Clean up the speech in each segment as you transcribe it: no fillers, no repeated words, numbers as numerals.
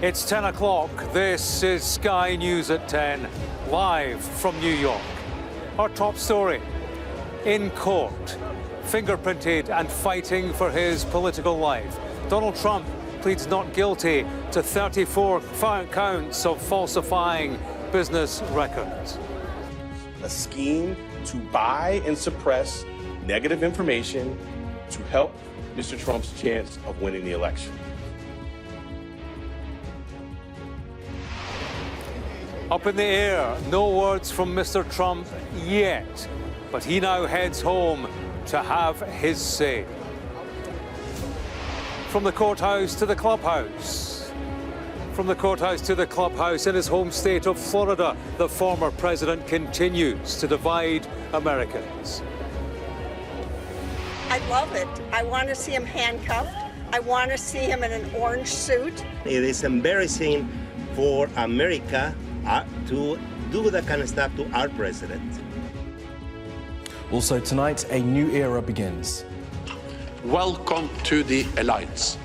It's 10 o'clock. This is Sky News at 10, live from New York. Our top story, in court, fingerprinted and fighting for his political life. Donald Trump pleads not guilty to 34 counts of falsifying business records. A scheme to buy and suppress negative information to help Mr. Trump's chance of winning the election. Up in the air, no words from Mr. Trump yet, but he now heads home to have his say. From the courthouse to the clubhouse. From the courthouse to the clubhouse in his home state of Florida, the former president continues to divide Americans. I love it. I want to see him handcuffed. I want to see him in an orange suit. It is embarrassing for America to do that kind of stuff to our president. Also tonight, a new era begins. Welcome to the alliance.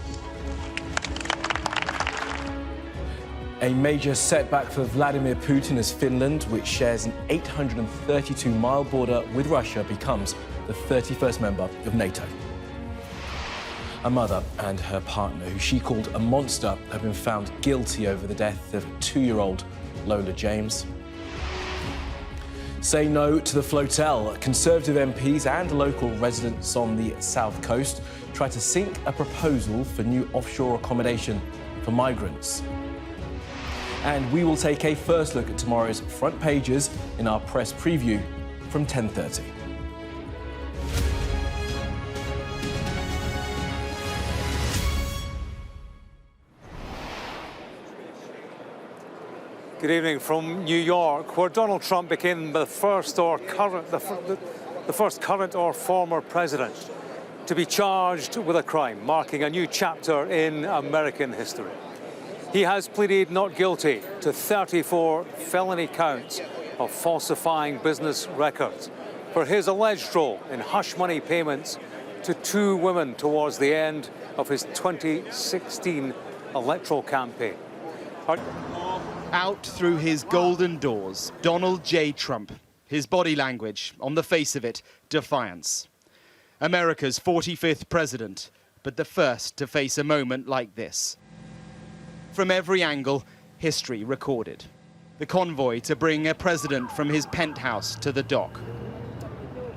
A major setback for Vladimir Putin as Finland, which shares an 832-mile border with Russia, becomes the 31st member of NATO. A mother and her partner, who she called a monster, have been found guilty over the death of 2-year-old Lola James. Say no to the flotel. Conservative MPs and local residents on the south coast try to sink a proposal for new offshore accommodation for migrants. And we will take a first look at tomorrow's front pages in our press preview from 10:30. Good evening from New York, where Donald Trump became the first current or former president to be charged with a crime, marking a new chapter in American history. He has pleaded not guilty to 34 felony counts of falsifying business records for his alleged role in hush money payments to 2 women towards the end of his 2016 electoral campaign. Out through his golden doors, Donald J. Trump. His body language, on the face of it, defiance. America's 45th president, but the first to face a moment like this. From every angle, history recorded. The convoy to bring a president from his penthouse to the dock.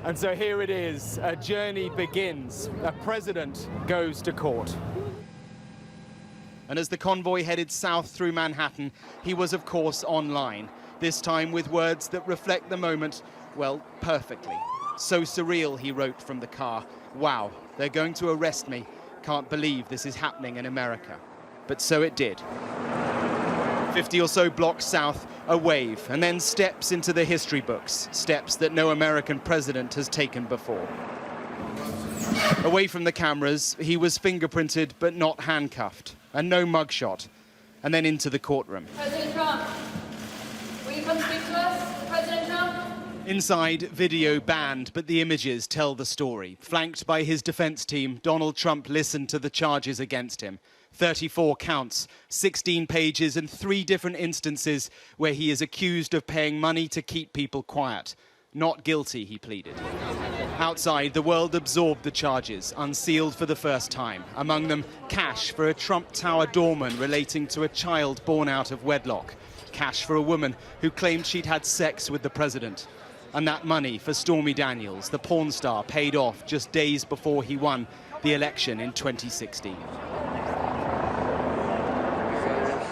And so here it is, a journey begins. A president goes to court. And as the convoy headed south through Manhattan, he was, of course, online, this time with words that reflect the moment, well, perfectly. So surreal, he wrote from the car. Wow, they're going to arrest me. Can't believe this is happening in America. But so it did. 50 or so blocks south, a wave, and then steps into the history books, steps that no American president has taken before. Away from the cameras, he was fingerprinted but not handcuffed. And no mugshot, and then into the courtroom. President Trump, will you come speak to us, President Trump? Inside, video banned, but the images tell the story. Flanked by his defense team, Donald Trump listened to the charges against him. 34 counts, 16 pages, and 3 different instances where he is accused of paying money to keep people quiet. Not guilty, he pleaded. Outside, the world absorbed the charges, unsealed for the first time. Among them, cash for a Trump Tower doorman relating to a child born out of wedlock. Cash for a woman who claimed she'd had sex with the president. And that money for Stormy Daniels, the porn star, paid off just days before he won the election in 2016.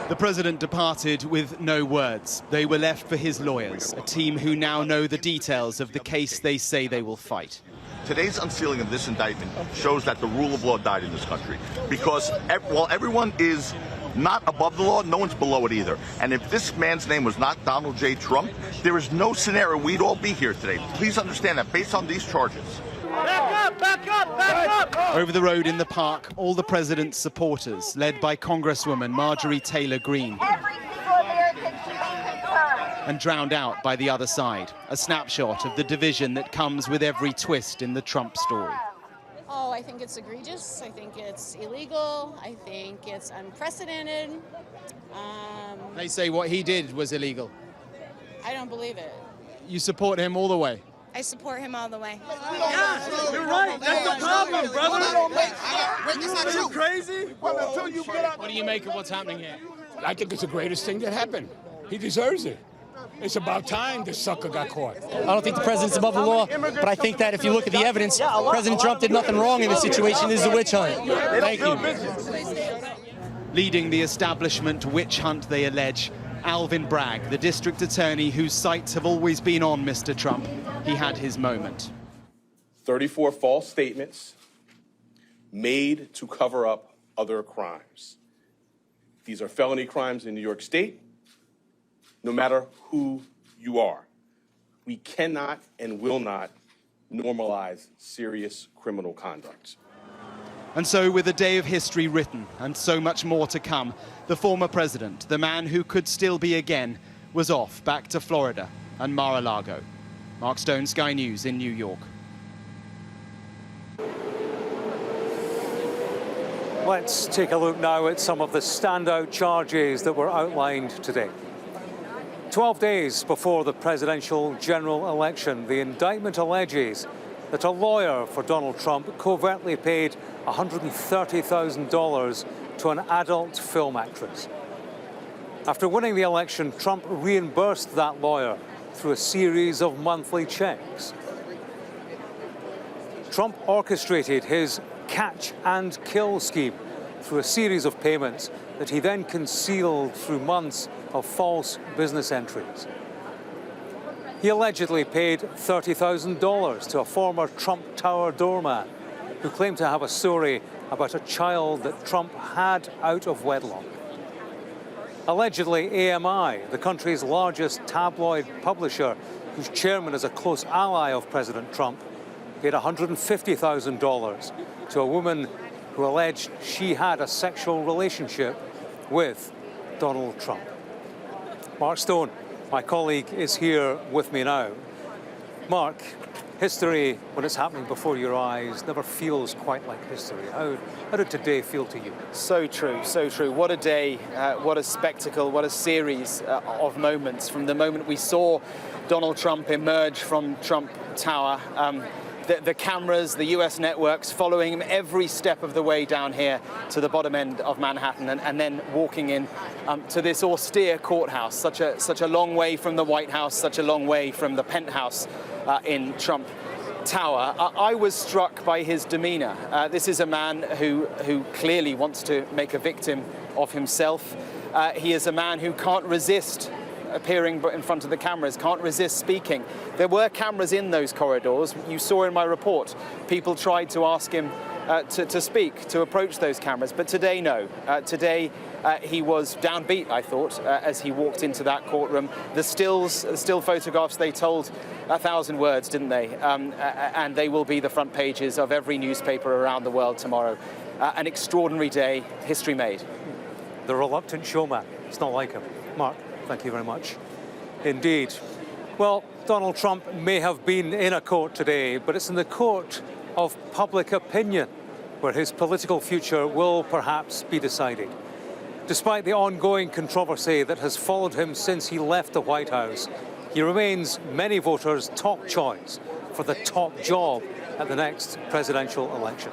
The president departed with no words. They were left for his lawyers, a team who now know the details of the case they say they will fight. Today's unsealing of this indictment shows that the rule of law died in this country. Because while everyone is not above the law, no one's below it either. And if this man's name was not Donald J. Trump, there is no scenario we'd all be here today. Please understand that based on these charges. Back up, back up, back up! Over the road in the park, all the president's supporters, led by Congresswoman Marjorie Taylor Greene. Every single American should be concerned. And drowned out by the other side. A snapshot of the division that comes with every twist in the Trump story. Oh, I think it's egregious. I think it's illegal. I think it's unprecedented. They say what he did was illegal. I don't believe it. You support him all the way? I support him all the way. Yeah, you're right. That's the problem, brother. You're crazy. What do you make of what's happening here? I think it's the greatest thing that happened. He deserves it. It's about time this sucker got caught. I don't think the president's above the law, but I think that if you look at the evidence, President Trump did nothing wrong in this situation. This is a witch hunt. Thank you. Leading the establishment witch hunt, they allege, Alvin Bragg, the district attorney whose sights have always been on Mr. Trump. He had his moment. 34 false statements made to cover up other crimes. These are felony crimes in New York State, no matter who you are. We cannot and will not normalize serious criminal conduct. And so, with a day of history written and so much more to come, the former president, the man who could still be again, was off back to Florida and Mar-a-Lago. Mark Stone, Sky News in New York. Let's take a look now at some of the standout charges that were outlined today. 12 days before the presidential general election, the indictment alleges that a lawyer for Donald Trump covertly paid $130,000 to an adult film actress. After winning the election, Trump reimbursed that lawyer through a series of monthly checks. Trump orchestrated his catch and kill scheme through a series of payments that he then concealed through months of false business entries. He allegedly paid $30,000 to a former Trump Tower doorman who claimed to have a story about a child that Trump had out of wedlock. Allegedly, AMI, the country's largest tabloid publisher, whose chairman is a close ally of President Trump, paid $150,000 to a woman who alleged she had a sexual relationship with Donald Trump. Mark Stone, my colleague, is here with me now. Mark, history, when it's happening before your eyes, never feels quite like history. How did today feel to you? So true, so true. What a day, what a spectacle, what a series of moments. From the moment we saw Donald Trump emerge from Trump Tower, the cameras, the US networks following him every step of the way down here to the bottom end of Manhattan, and then walking in to this austere courthouse, such a long way from the White House, such a long way from the penthouse in Trump Tower. I was struck by his demeanor. This is a man who clearly wants to make a victim of himself. He is a man who can't resist appearing in front of the cameras, can't resist speaking. There were cameras in those corridors. You saw in my report, people tried to ask him to speak, to approach those cameras, but today, no. Today, he was downbeat, I thought, as he walked into that courtroom. The still photographs, they told 1,000 words, didn't they? And they will be the front pages of every newspaper around the world tomorrow. An extraordinary day, history made. The reluctant showman. It's not like him. Mark, thank you very much. Indeed. Well, Donald Trump may have been in a court today, but it's in the court of public opinion where his political future will perhaps be decided. Despite the ongoing controversy that has followed him since he left the White House, he remains many voters' top choice for the top job at the next presidential election.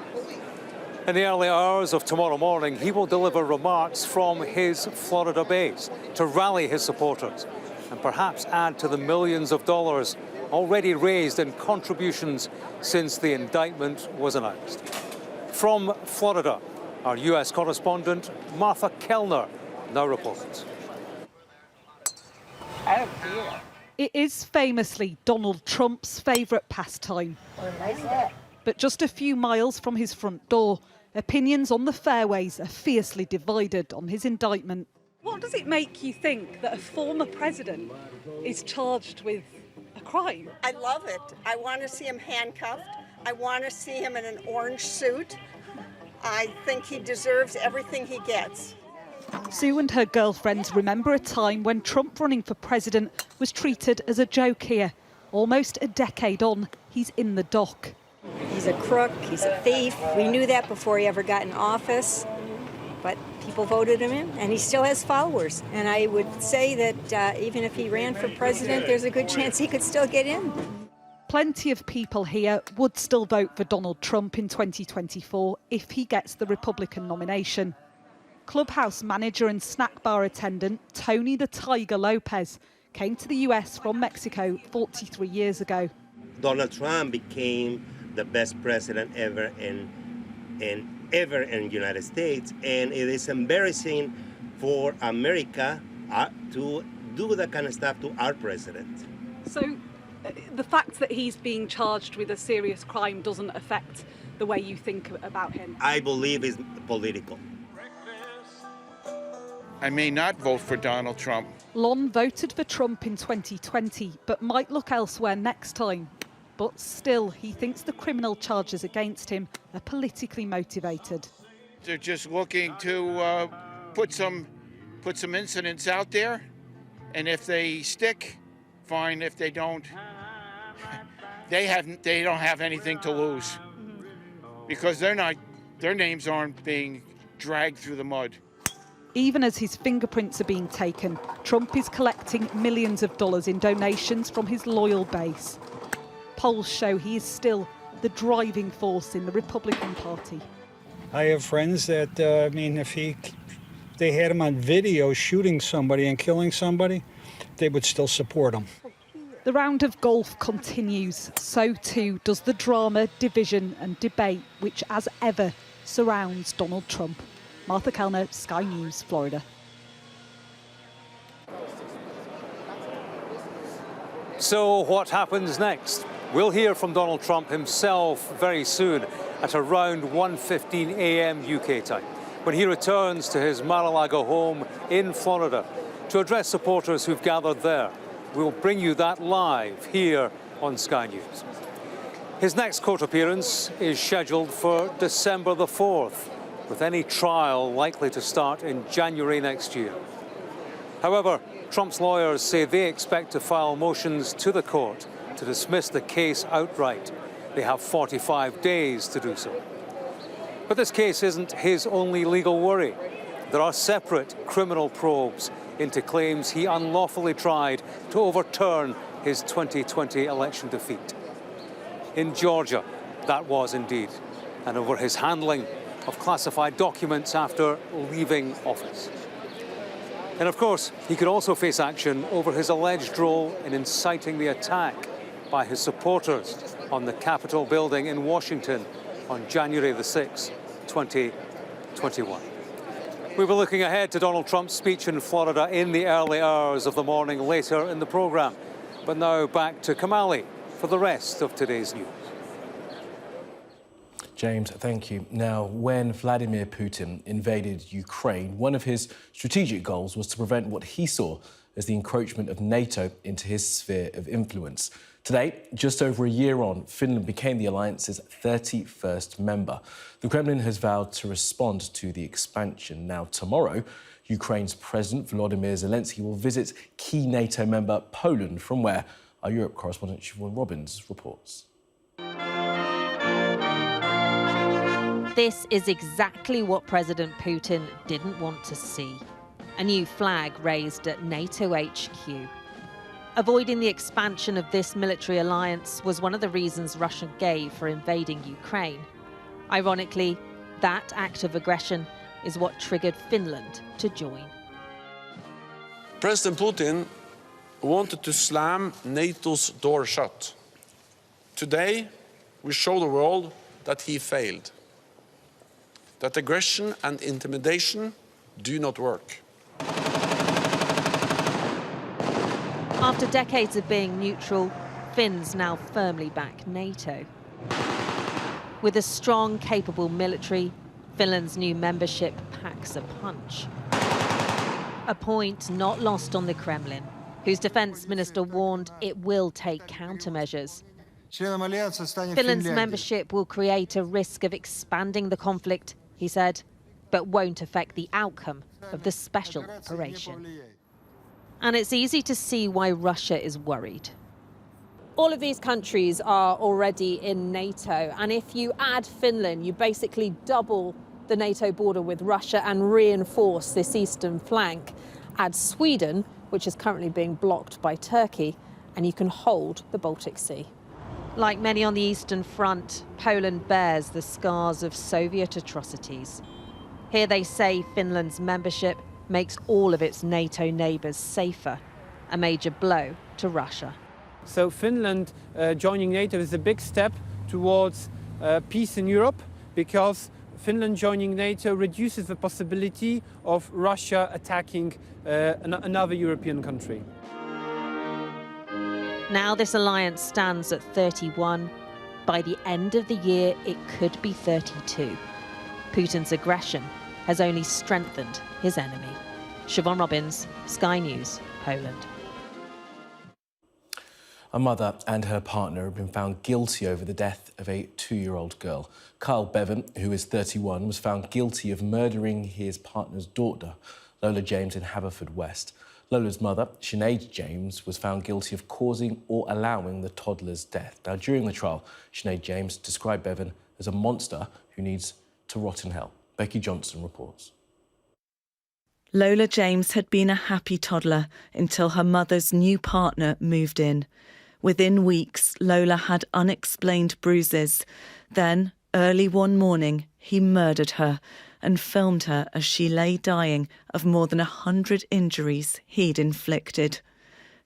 In the early hours of tomorrow morning, he will deliver remarks from his Florida base to rally his supporters and perhaps add to the millions of dollars already raised in contributions since the indictment was announced. From Florida, our US correspondent, Martha Kellner, now reports. It is famously Donald Trump's favourite pastime. But just a few miles from his front door, opinions on the fairways are fiercely divided on his indictment. What does it make you think that a former president is charged with a crime? I love it. I want to see him handcuffed. I want to see him in an orange suit. I think he deserves everything he gets. Sue and her girlfriends remember a time when Trump running for president was treated as a joke here. Almost a decade on, he's in the dock. He's a crook, he's a thief. We knew that before he ever got in office, but people voted him in, and he still has followers. And I would say that even if he ran for president, there's a good chance he could still get in. Plenty of people here would still vote for Donald Trump in 2024 if he gets the Republican nomination. Clubhouse manager and snack bar attendant Tony the Tiger Lopez came to the US from Mexico 43 years ago. Donald Trump became the best president ever in the United States, and it is embarrassing for America to do that kind of stuff to our president. So the fact that he's being charged with a serious crime doesn't affect the way you think about him? I believe it's political. I may not vote for Donald Trump. Lon voted for Trump in 2020, but might look elsewhere next time. But still, he thinks the criminal charges against him are politically motivated. They're just looking to put some incidents out there, and if they stick, fine. If they don't, they don't have anything to lose because their names aren't being dragged through the mud. Even as his fingerprints are being taken, Trump is collecting millions of dollars in donations from his loyal base. Polls show he is still the driving force in the Republican Party. I have friends that, if they had him on video shooting somebody and killing somebody, they would still support him. The round of golf continues. So too does the drama, division and debate which, as ever, surrounds Donald Trump. Martha Kellner, Sky News, Florida. So what happens next? We'll hear from Donald Trump himself very soon at around 1:15 a.m. UK time, when he returns to his Mar-a-Lago home in Florida to address supporters who've gathered there. We'll bring you that live here on Sky News. His next court appearance is scheduled for December the 4th, with any trial likely to start in January next year. However, Trump's lawyers say they expect to file motions to the court to dismiss the case outright. They have 45 days to do so. But this case isn't his only legal worry. There are separate criminal probes into claims he unlawfully tried to overturn his 2020 election defeat. In Georgia, that was indeed, and over his handling of classified documents after leaving office. And of course, he could also face action over his alleged role in inciting the attack by his supporters on the Capitol building in Washington on January the 6th, 2021. We'll be looking ahead to Donald Trump's speech in Florida in the early hours of the morning later in the programme. But now back to Kamali for the rest of today's news. James, thank you. Now, when Vladimir Putin invaded Ukraine, one of his strategic goals was to prevent what he saw as the encroachment of NATO into his sphere of influence. Today, just over a year on, Finland became the alliance's 31st member. The Kremlin has vowed to respond to the expansion. Now, tomorrow, Ukraine's President Volodymyr Zelensky will visit key NATO member Poland, from where our Europe correspondent Siobhan Robbins reports. This is exactly what President Putin didn't want to see. A new flag raised at NATO HQ. Avoiding the expansion of this military alliance was one of the reasons Russia gave for invading Ukraine. Ironically, that act of aggression is what triggered Finland to join. President Putin wanted to slam NATO's door shut. Today, we show the world that he failed. That aggression and intimidation do not work. After decades of being neutral, Finns now firmly back NATO. With a strong, capable military, Finland's new membership packs a punch. A point not lost on the Kremlin, whose defense minister warned it will take countermeasures. Finland's membership will create a risk of expanding the conflict, he said, but won't affect the outcome of the special operation. And it's easy to see why Russia is worried. All of these countries are already in NATO, and if you add Finland, you basically double the NATO border with Russia and reinforce this eastern flank. Add Sweden, which is currently being blocked by Turkey, and you can hold the Baltic Sea. Like many on the Eastern Front, Poland bears the scars of Soviet atrocities. Here they say Finland's membership makes all of its NATO neighbours safer, a major blow to Russia. So Finland joining NATO is a big step towards peace in Europe, because Finland joining NATO reduces the possibility of Russia attacking another European country. Now this alliance stands at 31. By the end of the year, it could be 32. Putin's aggression has only strengthened his enemy. Siobhan Robbins, Sky News, Poland. A mother and her partner have been found guilty over the death of a 2-year-old girl. Kyle Bevan, who is 31, was found guilty of murdering his partner's daughter, Lola James, in Haverfordwest. Lola's mother, Sinead James, was found guilty of causing or allowing the toddler's death. Now, during the trial, Sinead James described Bevan as a monster who needs to rot in hell. Becky Johnson reports. Lola James had been a happy toddler until her mother's new partner moved in. Within weeks, Lola had unexplained bruises. Then, early one morning, he murdered her and filmed her as she lay dying of more than 100 injuries he'd inflicted.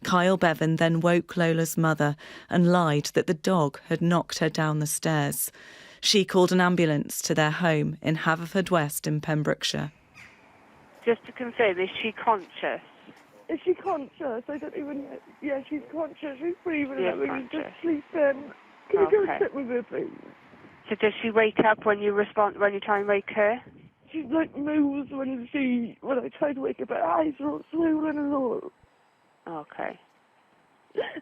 Kyle Bevan then woke Lola's mother and lied that the dog had knocked her down the stairs. She called an ambulance to their home in Haverfordwest in Pembrokeshire. Just to confirm, is she conscious? Is she conscious? I don't even know. Yeah, she's conscious. She's breathing She's and everything. conscious. Just sleeping. Can you go Okay. and sit with her, please? So does she wake up when you try and wake her? She like moves when I try to wake up. Her eyes are all swollen and all. Okay.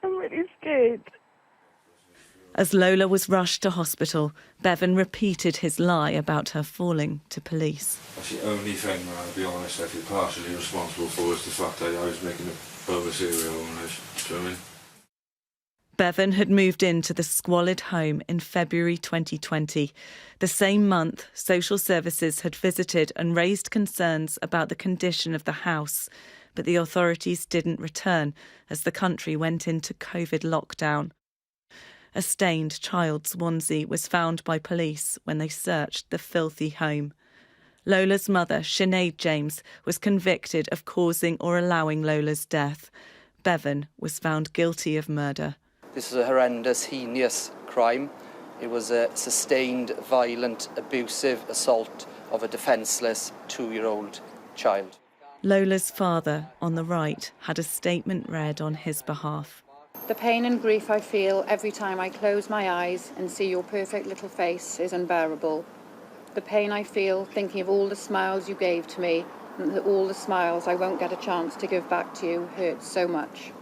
I'm really scared. As Lola was rushed to hospital, Bevan repeated his lie about her falling to police. That's the only thing, I'll be honest, I feel partially responsible for is the fact that I was making a bowl of cereal when I was swimming. Bevan had moved into the squalid home in February 2020. The same month, social services had visited and raised concerns about the condition of the house, but the authorities didn't return as the country went into COVID lockdown. A stained child's onesie was found by police when they searched the filthy home. Lola's mother, Sinead James, was convicted of causing or allowing Lola's death. Bevan was found guilty of murder. This is a horrendous, heinous crime. It was a sustained, violent, abusive assault of a defenceless 2-year-old child. Lola's father, on the right, had a statement read on his behalf. The pain and grief I feel every time I close my eyes and see your perfect little face is unbearable. The pain I feel thinking of all the smiles you gave to me and all the smiles I won't get a chance to give back to you hurts so much.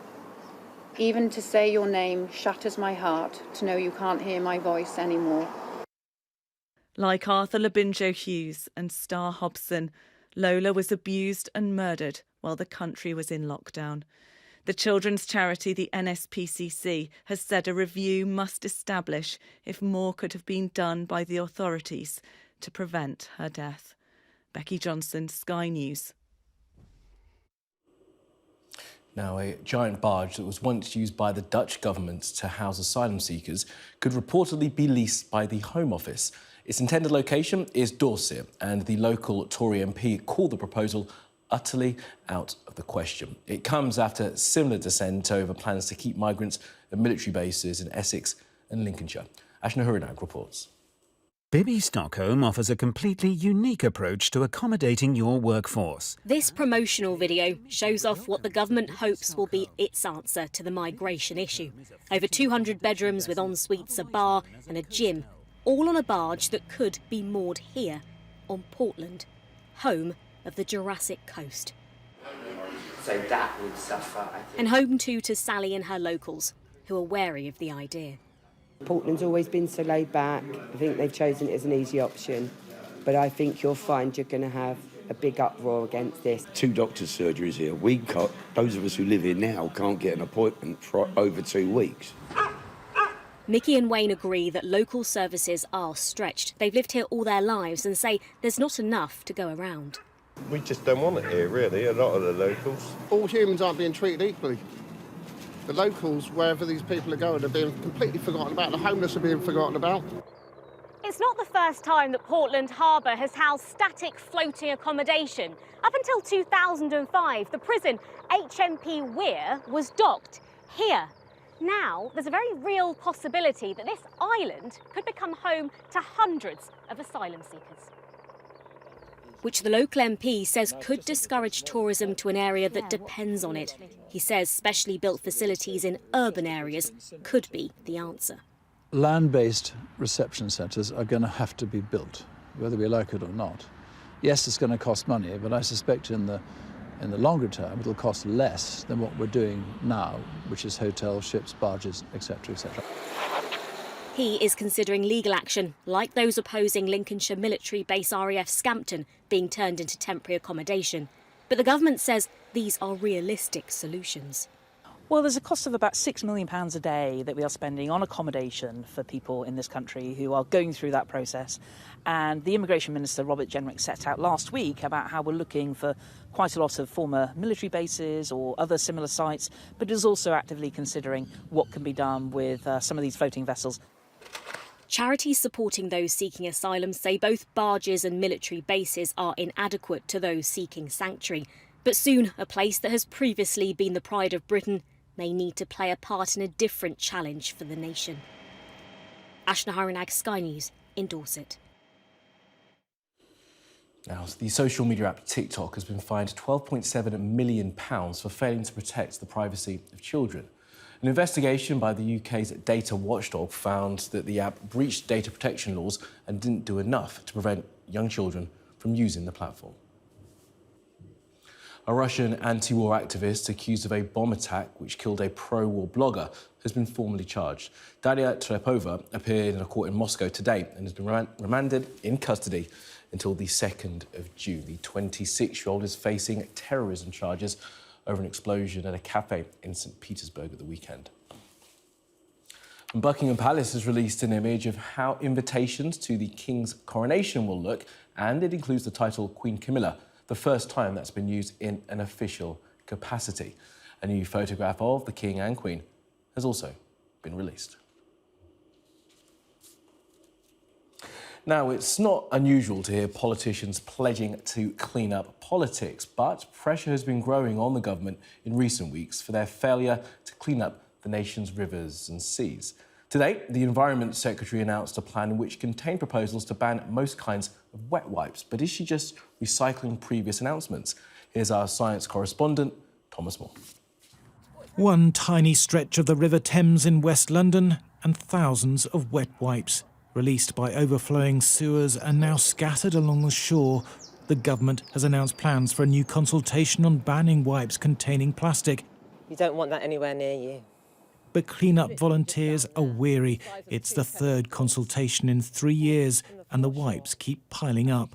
Even to say your name shatters my heart to know you can't hear my voice anymore. Like Arthur Labinjo Hughes and Star Hobson, Lola was abused and murdered while the country was in lockdown. The children's charity, the NSPCC, has said a review must establish if more could have been done by the authorities to prevent her death. Becky Johnson, Sky News. Now, a giant barge that was once used by the Dutch government to house asylum seekers could reportedly be leased by the Home Office. Its intended location is Dorset, and the local Tory MP called the proposal utterly out of the question. It comes after similar dissent over plans to keep migrants at military bases in Essex and Lincolnshire. Ashna Hurinag reports. Bibby Stockholm offers a completely unique approach to accommodating your workforce. This promotional video shows off what the government hopes will be its answer to the migration issue. Over 200 bedrooms with en-suites, a bar and a gym, all on a barge that could be moored here on Portland, home of the Jurassic Coast. So that would suffer, I think. And home too to Sally and her locals, who are wary of the idea. Portland's always been so laid back. I think they've chosen it as an easy option. But I think you'll find you're going to have a big uproar against this. 2 doctors' surgeries here. Those of us who live here now can't get an appointment for over 2 weeks. Mickey and Wayne agree that local services are stretched. They've lived here all their lives and say there's not enough to go around. We just don't want it here, really, a lot of the locals. All humans aren't being treated equally. The locals, wherever these people are going, are being completely forgotten about. The homeless are being forgotten about. It's not the first time that Portland Harbour has housed static floating accommodation. Up until 2005, the prison HMP Weir was docked here. Now, there's a very real possibility that this island could become home to hundreds of asylum seekers. Which the local MP says could discourage tourism to an area that depends on it. He says specially built facilities in urban areas could be the answer. Land-based reception centres are going to have to be built, whether we like it or not. Yes, it's going to cost money, but I suspect in the longer term it'll cost less than what we're doing now, which is hotels, ships, barges, etc., etc. He is considering legal action, like those opposing Lincolnshire military base RAF Scampton being turned into temporary accommodation. But the government says these are realistic solutions. Well, there's a cost of about £6 million a day that we are spending on accommodation for people in this country who are going through that process. And the Immigration Minister, Robert Jenrick, set out last week about how we're looking for quite a lot of former military bases or other similar sites, but is also actively considering what can be done with some of these floating vessels. Charities supporting those seeking asylum say both barges and military bases are inadequate to those seeking sanctuary. But soon, a place that has previously been the pride of Britain may need to play a part in a different challenge for the nation. Ashna Harinag, Sky News, in Dorset. Now, the social media app TikTok has been fined £12.7 million for failing to protect the privacy of children. An investigation by the UK's data watchdog found that the app breached data protection laws and didn't do enough to prevent young children from using the platform. A Russian anti-war activist accused of a bomb attack which killed a pro-war blogger has been formally charged. Daria Trepova appeared in a court in Moscow today and has been remanded in custody until the 2nd of June. The 26-year-old is facing terrorism charges over an explosion at a cafe in St. Petersburg at the weekend. And Buckingham Palace has released an image of how invitations to the King's coronation will look, and it includes the title Queen Camilla, the first time that's been used in an official capacity. A new photograph of the King and Queen has also been released. Now, it's not unusual to hear politicians pledging to clean up politics, but pressure has been growing on the government in recent weeks for their failure to clean up the nation's rivers and seas. Today, the Environment Secretary announced a plan which contained proposals to ban most kinds of wet wipes. But is she just recycling previous announcements? Here's our science correspondent, Thomas Moore. One tiny stretch of the River Thames in West London and thousands of wet wipes. Released by overflowing sewers and now scattered along the shore, the government has announced plans for a new consultation on banning wipes containing plastic. You don't want that anywhere near you. But clean-up volunteers are weary. It's the third consultation in 3 years, and the wipes keep piling up.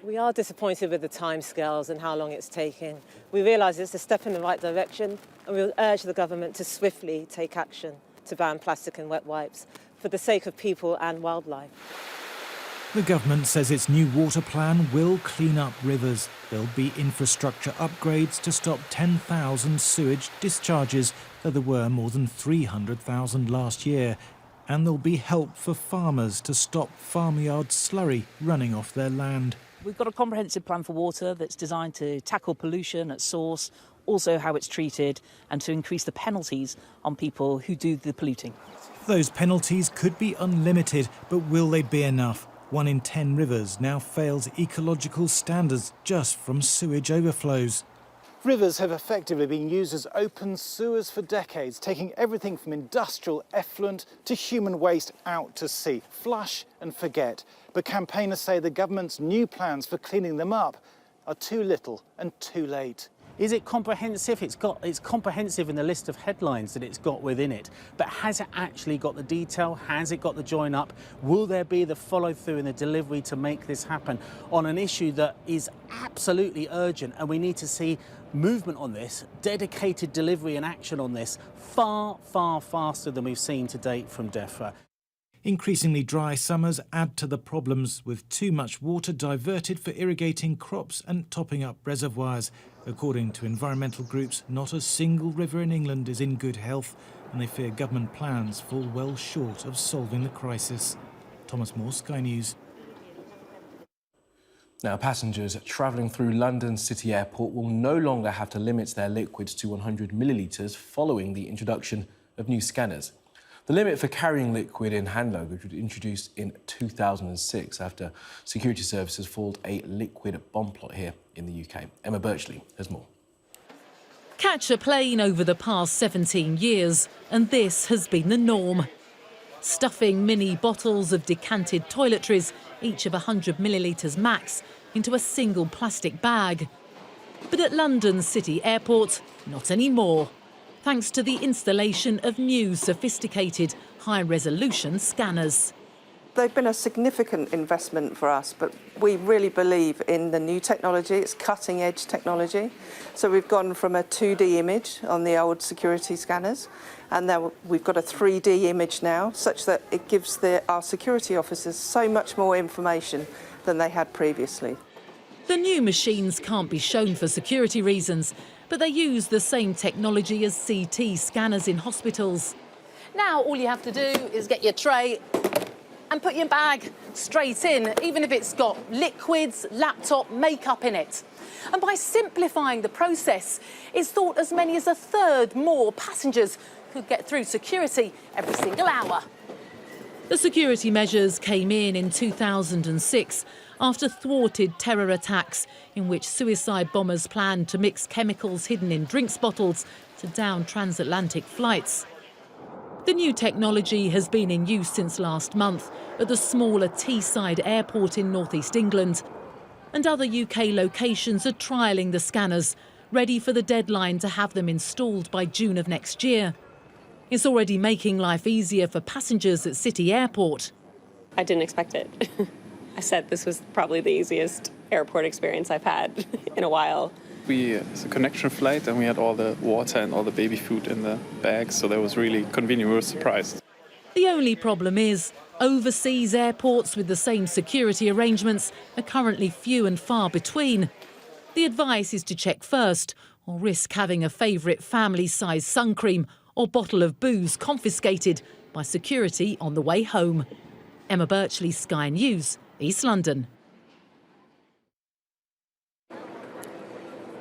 We are disappointed with the timescales and how long it's taking. We realise it's a step in the right direction, and we will urge the government to swiftly take action to ban plastic and wet wipes for the sake of people and wildlife. The government says its new water plan will clean up rivers. There'll be infrastructure upgrades to stop 10,000 sewage discharges, though there were more than 300,000 last year. And there'll be help for farmers to stop farmyard slurry running off their land. We've got a comprehensive plan for water that's designed to tackle pollution at source, also how it's treated, and to increase the penalties on people who do the polluting. Those penalties could be unlimited, but will they be enough? 1 in 10 rivers now fails ecological standards just from sewage overflows. Rivers have effectively been used as open sewers for decades, taking everything from industrial effluent to human waste out to sea. Flush and forget. But campaigners say the government's new plans for cleaning them up are too little and too late. Is it comprehensive? It's comprehensive in the list of headlines that it's got within it, but has it actually got the detail? Has it got the join up? Will there be the follow through and the delivery to make this happen on an issue that is absolutely urgent, and we need to see movement on this, dedicated delivery and action on this far, far faster than we've seen to date from DEFRA. Increasingly dry summers add to the problems, with too much water diverted for irrigating crops and topping up reservoirs. According to environmental groups, not a single river in England is in good health, and they fear government plans fall well short of solving the crisis. Thomas Moore, Sky News. Now, passengers travelling through London City Airport will no longer have to limit their liquids to 100 millilitres following the introduction of new scanners. The limit for carrying liquid in hand luggage was introduced in 2006 after security services foiled a liquid bomb plot here in the UK. Emma Birchley has more. Catch a plane over the past 17 years, and this has been the norm. Stuffing mini bottles of decanted toiletries, each of 100 millilitres max, into a single plastic bag. But at London City Airport, not anymore, thanks to the installation of new, sophisticated, high-resolution scanners. They've been a significant investment for us, but we really believe in the new technology. It's cutting-edge technology. So we've gone from a 2D image on the old security scanners, and now we've got a 3D image now, such that it gives our security officers so much more information than they had previously. The new machines can't be shown for security reasons, but they use the same technology as CT scanners in hospitals. Now all you have to do is get your tray and put your bag straight in, even if it's got liquids, laptop, makeup in it. And by simplifying the process, it's thought as many as a third more passengers could get through security every single hour. The security measures came in 2006 after thwarted terror attacks in which suicide bombers planned to mix chemicals hidden in drinks bottles to down transatlantic flights. The new technology has been in use since last month at the smaller Teesside airport in northeast England. And other UK locations are trialling the scanners, ready for the deadline to have them installed by June of next year. It's already making life easier for passengers at City Airport. I didn't expect it. I said this was probably the easiest airport experience I've had in a while. It's a connection flight, and we had all the water and all the baby food in the bags, so that was really convenient. We were surprised. The only problem is overseas airports with the same security arrangements are currently few and far between. The advice is to check first, or risk having a favourite family-sized sun cream or bottle of booze confiscated by security on the way home. Emma Birchley, Sky News, East London.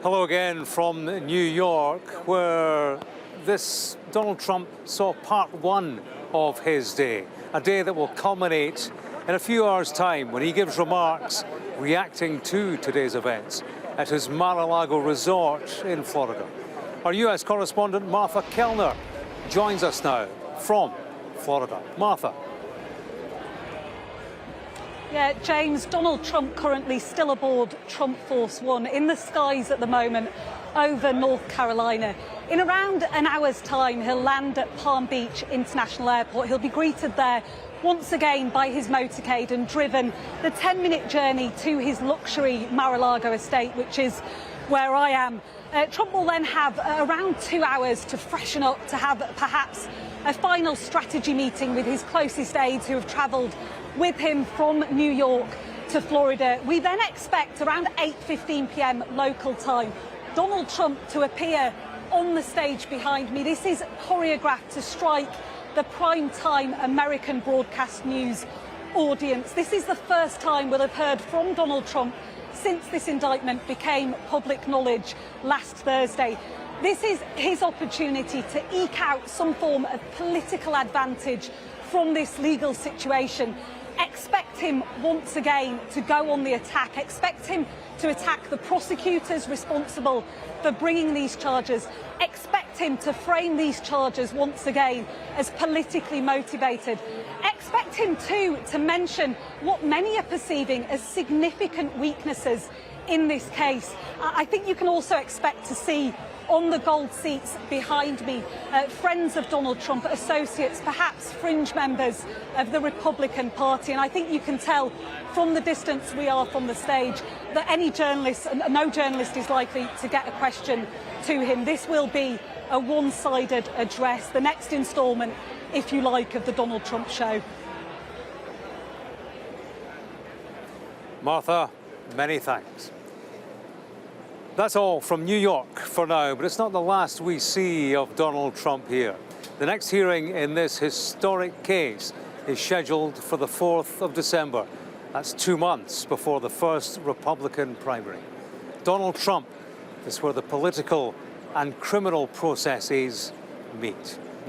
Hello again from New York, where Donald Trump saw part one of his day, a day that will culminate in a few hours' time when he gives remarks reacting to today's events at his Mar-a-Lago resort in Florida. Our US correspondent Martha Kellner joins us now from Florida. Martha. Yeah, James, Donald Trump currently still aboard Trump Force One in the skies at the moment over North Carolina. In around an hour's time, he'll land at Palm Beach International Airport. He'll be greeted there once again by his motorcade and driven the 10-minute journey to his luxury Mar-a-Lago estate, which is where I am. Trump will then have around 2 hours to freshen up, to have perhaps a final strategy meeting with his closest aides who have travelled with him from New York to Florida. We then expect around 8:15 p.m. local time Donald Trump to appear on the stage behind me. This is choreographed to strike the prime-time American broadcast news audience. This is the first time we'll have heard from Donald Trump since this indictment became public knowledge last Thursday. This is his opportunity to eke out some form of political advantage from this legal situation. Expect him once again to go on the attack. Expect him to attack the prosecutors responsible for bringing these charges. Expect him to frame these charges once again as politically motivated. Expect him too to mention what many are perceiving as significant weaknesses in this case. I think you can also expect to see on the gold seats behind me friends of Donald Trump, associates, perhaps fringe members of the Republican Party. And I think you can tell from the distance we are from the stage that any journalist, no journalist is likely to get a question to him. This will be a one-sided address, the next instalment, if you like, of the Donald Trump show. Martha, many thanks. That's all from New York for now, but it's not the last we see of Donald Trump here. The next hearing in this historic case is scheduled for the 4th of December. That's 2 months before the first Republican primary. Donald Trump is where the political and criminal processes meet.